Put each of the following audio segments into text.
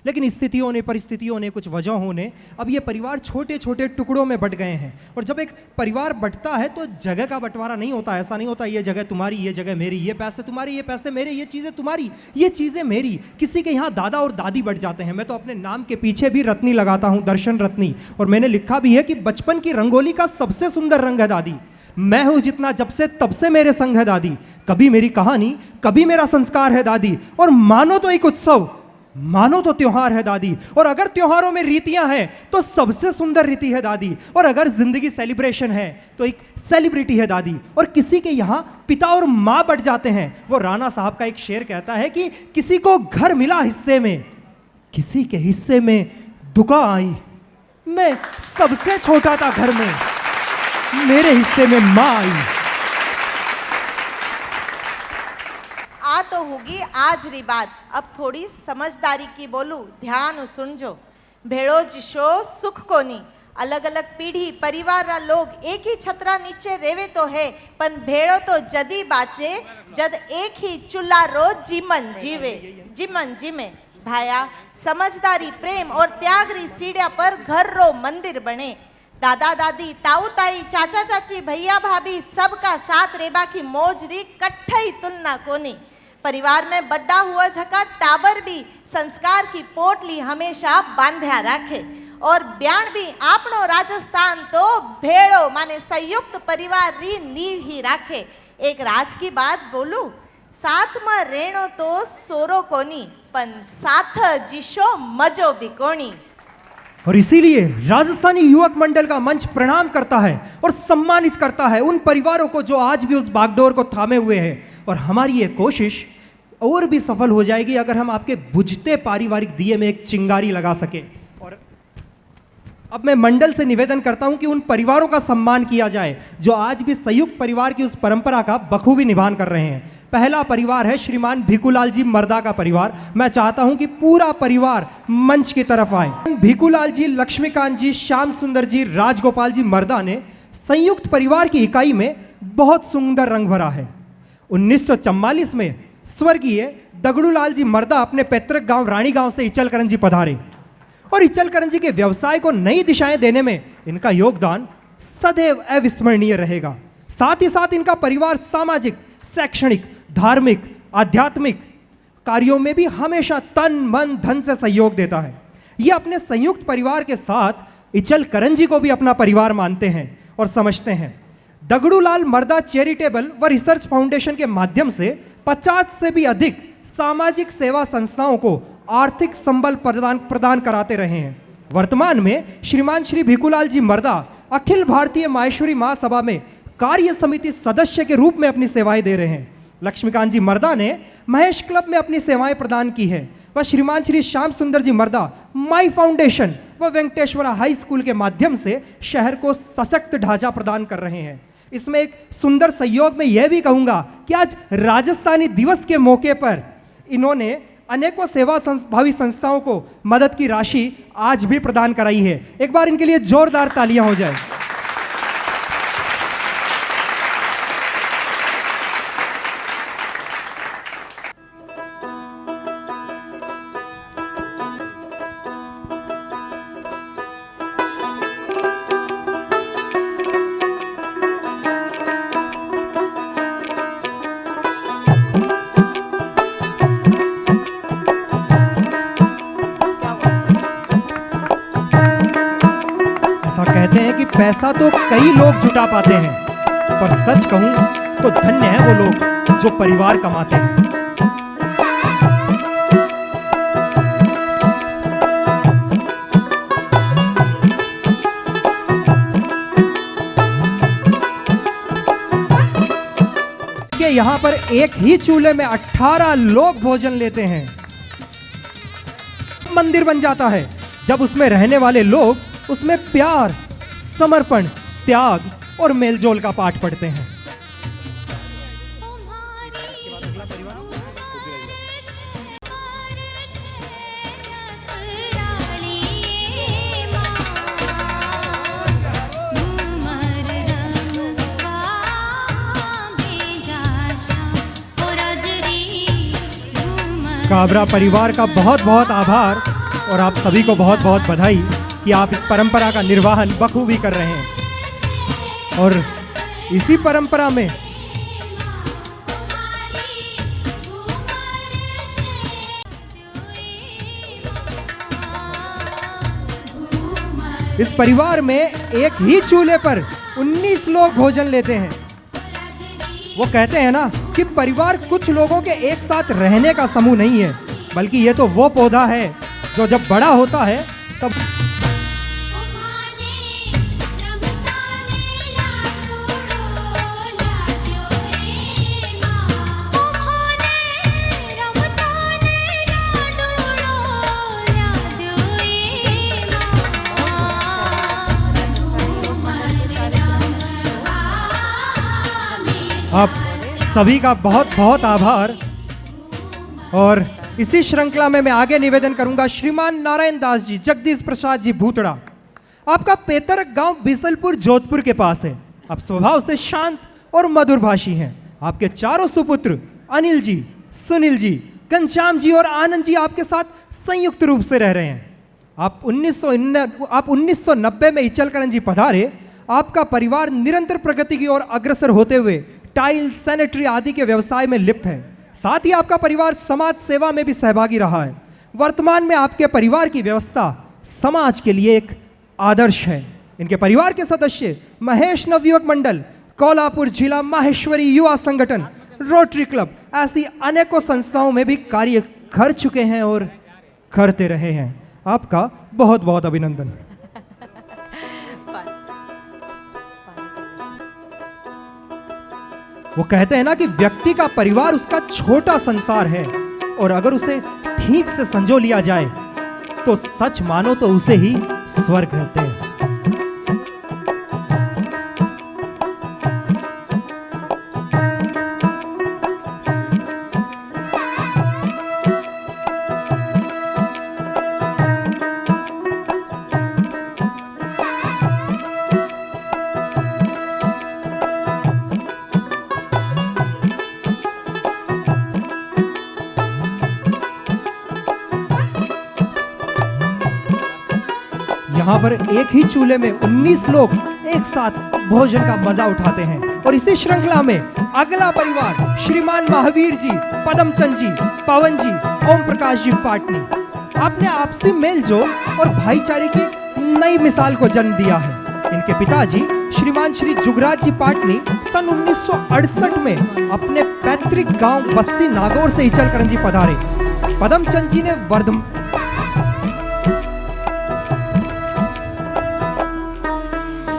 लेकिन स्थितियों ने, परिस्थितियों ने, कुछ वजहों ने अब ये परिवार छोटे छोटे टुकड़ों में बट गए हैं। और जब एक परिवार बटता है तो जगह का बंटवारा नहीं होता, ऐसा नहीं होता ये जगह तुम्हारी, ये जगह मेरी, ये पैसे तुम्हारे, ये पैसे मेरे, ये चीज़ें तुम्हारी, ये चीज़ें मेरी। किसी के यहाँ दादा और दादी बट जाते हैं। मैं तो अपने नाम के पीछे भी रत्नी लगाता हूँ, दर्शन रत्नी, और मैंने लिखा भी है कि बचपन की रंगोली का सबसे सुंदर रंग है दादी। मैं हूं जितना जब से तब से मेरे संग है दादी। कभी मेरी कहानी, कभी मेरा संस्कार है दादी। और मानो तो एक उत्सव, मानो तो त्योहार है दादी। और अगर त्योहारों में रीतियां हैं तो सबसे सुंदर रीति है दादी। और अगर जिंदगी सेलिब्रेशन है तो एक सेलिब्रिटी है दादी। और किसी के यहां पिता और मां बट जाते हैं। वो राणा साहब का एक शेर कहता है कि किसी को घर मिला हिस्से में, किसी के हिस्से में दुका आई। मैं सबसे छोटा था घर में, मेरे हिस्से में मां आई। आ तो होगी आज री बात, अब थोड़ी समझदारी की बोलूं, ध्यान सुनजो। भेड़ो जिशो सुख कोनी, अलग अलग पीढ़ी परिवार रा लोग एक ही छतरा नीचे रेवे तो है, पण भेड़ो तो जदी बाचे जद एक ही चूल्हा रोज जीवन जीवे, जीवन जीमे। भाया समझदारी, प्रेम और त्याग री सीढ़िया पर घर रो मंदिर बने। दादा दादी, ताऊ ताई, चाचा चाची, भैया भाभी सबका साथ रेबा की मौज री कट्ठई तुलना कोनी। परिवार में बड़ा हुआ झका टाबर भी संस्कार की पोटली हमेशा बांध्या राखे। और ब्याण भी आपनो राजस्थान तो भेड़ो माने संयुक्त परिवार री नींव ही राखे। एक राज की बात बोलूं, साथ में रेणो तो सोरो कोनी, पण साथ जिशो मजो भी कोनी। और इसीलिए राजस्थानी युवक मंडल का मंच प्रणाम करता है और सम्मानित करता है उन परिवारों को जो आज भी उस बागडोर को थामे हुए हैं। और हमारी ये कोशिश और भी सफल हो जाएगी अगर हम आपके बुझते पारिवारिक दिए में एक चिंगारी लगा सकें। और अब मैं मंडल से निवेदन करता हूं कि उन परिवारों का सम्मान किया जाए जो आज भी संयुक्त परिवार की उस परंपरा का बखूबी निभान कर रहे हैं। पहला परिवार है श्रीमान भिकूलाल जी मर्दा का परिवार। मैं चाहता हूं कि पूरा परिवार मंच की तरफ आए। भिकूलाल जी, लक्ष्मीकांत जी, श्याम सुंदर जी, राजगोपाल जी मर्दा ने संयुक्त परिवार की इकाई में बहुत सुंदर रंग भरा है। 1944 में स्वर्गीय दगड़ूलाल जी मर्दा अपने पैतृक गांव रानी गांव से इचलकरंजी पधारे और इचलकरंजी के व्यवसाय को नई दिशाएं देने में इनका योगदान सदैव अविस्मरणीय रहेगा। साथ ही साथ इनका परिवार सामाजिक, शैक्षणिक, धार्मिक, आध्यात्मिक कार्यों में भी हमेशा तन मन धन से सहयोग देता है। ये अपने संयुक्त परिवार के साथ इचलकरंजी को भी अपना परिवार मानते हैं और समझते हैं। दगड़ूलाल मर्दा चैरिटेबल व रिसर्च फाउंडेशन के माध्यम से 50 से भी अधिक सामाजिक सेवा संस्थाओं को आर्थिक संबल प्रदान कराते रहे हैं। वर्तमान में श्रीमान श्री भिकूलाल जी मर्दा अखिल भारतीय माहेश्वरी महासभा में कार्य समिति सदस्य के रूप में अपनी सेवाएं दे रहे हैं। लक्ष्मीकांत जी मर्दा ने महेश क्लब में अपनी सेवाएं प्रदान की है। वह श्रीमान श्री श्याम सुंदर जी मर्दा माई फाउंडेशन व वेंकटेश्वरा हाई स्कूल के माध्यम से शहर को सशक्त ढांचा प्रदान कर रहे हैं। इसमें एक सुंदर सहयोग में यह भी कहूंगा कि आज राजस्थानी दिवस के मौके पर इन्होंने अनेकों सेवा भावी संस्थाओं को मदद की राशि आज भी प्रदान कराई है। एक बार इनके लिए जोरदार तालियां हो जाए। कहते हैं कि पैसा तो कई लोग जुटा पाते हैं, पर सच कहूं तो धन्य है वो लोग जो परिवार कमाते हैं। कि यहां पर एक ही चूल्हे में 18 लोग भोजन लेते हैं। मंदिर बन जाता है जब उसमें रहने वाले लोग उसमें प्यार, समर्पण, त्याग और मेलजोल का पाठ पढ़ते हैं। काबरा परिवार का बहुत बहुत आभार और आप सभी को बहुत बहुत बधाई कि आप इस परंपरा का निर्वहन बखूबी कर रहे हैं। और इसी परंपरा में इस परिवार में एक ही चूल्हे पर 19 लोग भोजन लेते हैं। वो कहते हैं ना कि परिवार कुछ लोगों के एक साथ रहने का समूह नहीं है, बल्कि ये तो वो पौधा है जो जब बड़ा होता है तब आप सभी का बहुत बहुत आभार। और इसी श्रृंखला में मैं आगे निवेदन करूंगा श्रीमान नारायण दास जी, जगदीश प्रसाद जी भूतड़ा। आपका पैतृक गांव बिसलपुर जोधपुर के पास है। आप स्वभाव से शांत और मधुरभाषी हैं। आपके चारों सुपुत्र अनिल जी, सुनील जी, घनश्याम जी और आनंद जी आपके साथ संयुक्त रूप से रह रहे हैं। आप 1990 में इचलकरंजी पधारे। आपका परिवार निरंतर प्रगति की ओर अग्रसर होते हुए टाइल, सैनिटरी आदि के व्यवसाय में लिप्त है। साथ ही आपका परिवार समाज सेवा में भी सहभागी रहा है। वर्तमान में आपके परिवार की व्यवस्था समाज के लिए एक आदर्श है। इनके परिवार के सदस्य महेश नवयुवक मंडल, कोल्हापुर जिला माहेश्वरी युवा संगठन, रोटरी क्लब, ऐसी अनेकों संस्थाओं में भी कार्य कर चुके हैं और करते रहे हैं। आपका बहुत बहुत अभिनंदन। वो कहते हैं ना कि व्यक्ति का परिवार उसका छोटा संसार है और अगर उसे ठीक से संजो लिया जाए तो सच मानो तो उसे ही स्वर्ग कहते हैं। यहाँ पर एक ही चूल्हे में 19 लोग एक साथ भोजन का मजा उठाते हैं। और इसी श्रृंखला में अगला परिवार श्रीमान महावीर जी, पदमचंद जी, पवन जी, ओम प्रकाश जी पाटनी। आपने आपसी मेलजोल और भाईचारे की नई मिसाल को जन्म दिया है। इनके पिताजी श्रीमान श्री जुगराज जी पाटनी सन 1968 में अपने पैतृक गांव बस्सी नागौर से इचलकरंजी पधारे।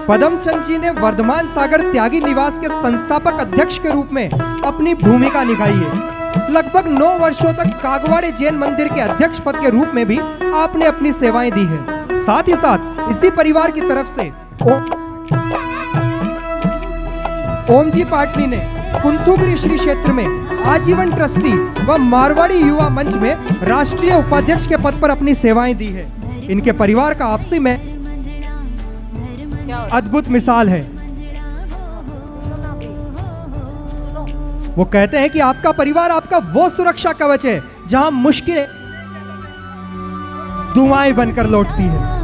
पदमचंद जी ने वर्धमान सागर त्यागी निवास के संस्थापक अध्यक्ष के रूप में अपनी भूमिका निभाई है। लगभग 9 वर्षों तक कागवाड़े जैन मंदिर के अध्यक्ष पद के रूप में भी आपने अपनी सेवाएं दी है। साथ ही साथ इसी परिवार की तरफ से ओम जी पाटनी ने कुंतुगिरी श्री क्षेत्र में आजीवन ट्रस्टी व मारवाड़ी युवा मंच में राष्ट्रीय उपाध्यक्ष के पद पर अपनी सेवाएं दी है। इनके परिवार का आपसी में अद्भुत मिसाल है। वो कहते हैं कि आपका परिवार आपका वो सुरक्षा कवच है जहां मुश्किलें दुआएं बनकर लौटती है।